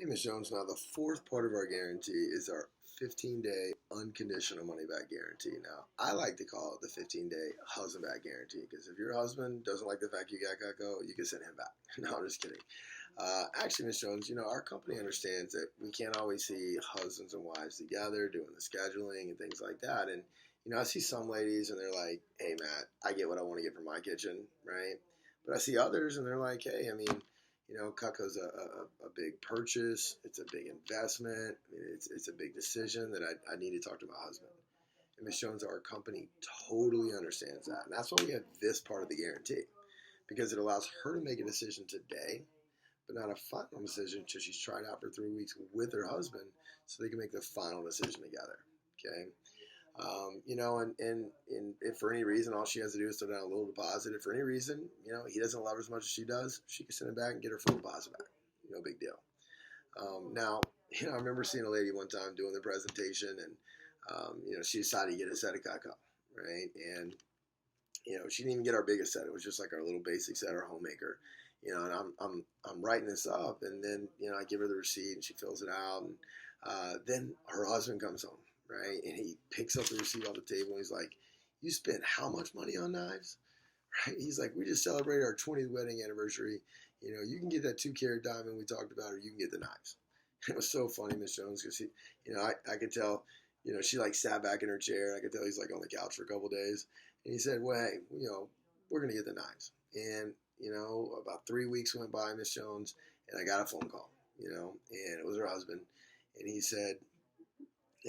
Hey, Ms. Jones. Now, the fourth part of our guarantee is our 15-day unconditional money back guarantee. Now, I like to call it the 15-day husband back guarantee because if your husband doesn't like the fact you got Geico, you can send him back. No, I'm just kidding. Actually, Ms. Jones, our company understands that we can't always see husbands and wives together doing the scheduling and things like that. And, I see some ladies and they're like, hey, Matt, I get what I want to get from my kitchen, right? But I see others and they're like, hey, Cutco's a big purchase. It's a big investment. It's a big decision that I need to talk to my husband. And Ms. Jones, our company totally understands that. And that's why we have this part of the guarantee, because it allows her to make a decision today, but not a final decision until she's tried out for 3 weeks with her husband so they can make the final decision together. Okay. And if for any reason all she has to do is throw down a little deposit, if for any reason, he doesn't love her as much as she does, she can send it back and get her full deposit back. No big deal. Now, I remember seeing a lady one time doing the presentation and, she decided to get a set of Cutco, right? And, she didn't even get our biggest set. It was just like our little basic set, our homemaker. And I'm writing this up and then, I give her the receipt and she fills it out. And then her husband comes home. Right, and he picks up the receipt off the table and he's like, you spent how much money on knives? Right, he's like, we just celebrated our 20th wedding anniversary. You can get that 2-carat diamond we talked about, or you can get the knives. It was so funny, Miss Jones, because he, I could tell, she like sat back in her chair. I could tell he's like on the couch for a couple of days. And he said, well, hey, we're going to get the knives. And, about 3 weeks went by, Miss Jones, and I got a phone call, and it was her husband. And he said,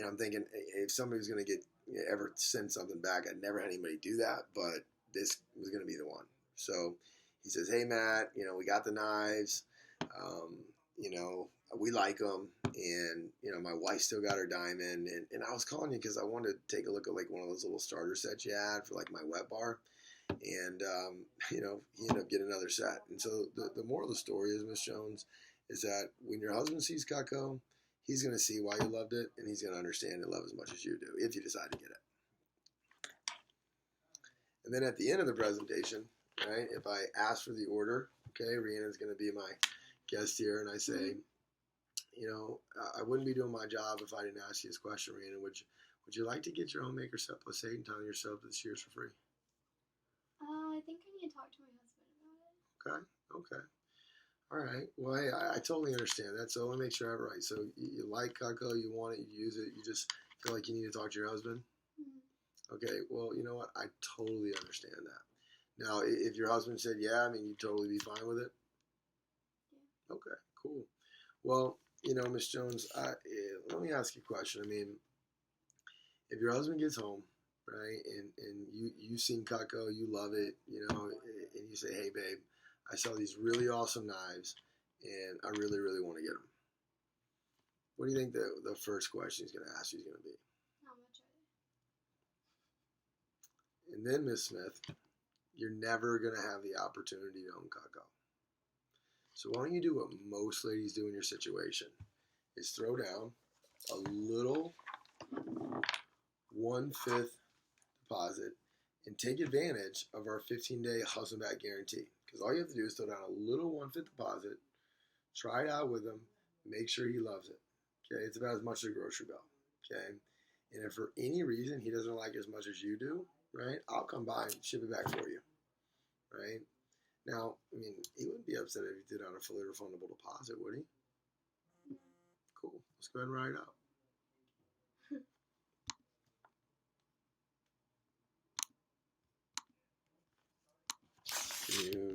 I'm thinking if somebody was going to ever send something back, I'd never had anybody do that, but this was going to be the one. So he says, hey, Matt, we got the knives, we like them, and, my wife still got her diamond, and I was calling you because I wanted to take a look at like one of those little starter sets you had for like my wet bar, and, he ended up getting another set. And so the moral of the story is, Miss Jones, is that when your husband sees Cutco, he's going to see why you loved it, and he's going to understand and love as much as you do if you decide to get it. And then at the end of the presentation, right, if I ask for the order, okay, Rhiannon's going to be my guest here, and I say, I wouldn't be doing my job if I didn't ask you this question, Rhiannon. Would you like to get your homemaker set plus 8 and tell yourself that this year's for free? I think I need to talk to my husband about it. Okay. All right. Well, hey, I totally understand that. So let me make sure I have it right. So you like Cutco, you want it, you use it, you just feel like you need to talk to your husband? Mm-hmm. Okay. Well, you know what? I totally understand that. Now, if your husband said, yeah, you'd totally be fine with it? Yeah. Okay, cool. Well, Miss Jones, let me ask you a question. If your husband gets home, right, and you've seen Cutco, you love it, and you say, hey, babe, I saw these really awesome knives, and I really, really want to get them. What do you think the first question he's going to ask you is going to be? How much are they? And then, Miss Smith, you're never going to have the opportunity to own Cutco. So why don't you do what most ladies do in your situation, is throw down a little 1/5 deposit and take advantage of our 15-day husband back guarantee. Because all you have to do is throw down a little 1/5 deposit, try it out with him, make sure he loves it. Okay, it's about as much as a grocery bill. Okay, and if for any reason he doesn't like it as much as you do, right, I'll come by and ship it back for you. Right now, he wouldn't be upset if you did on a fully refundable deposit, would he? Cool. Let's go ahead and write it out. You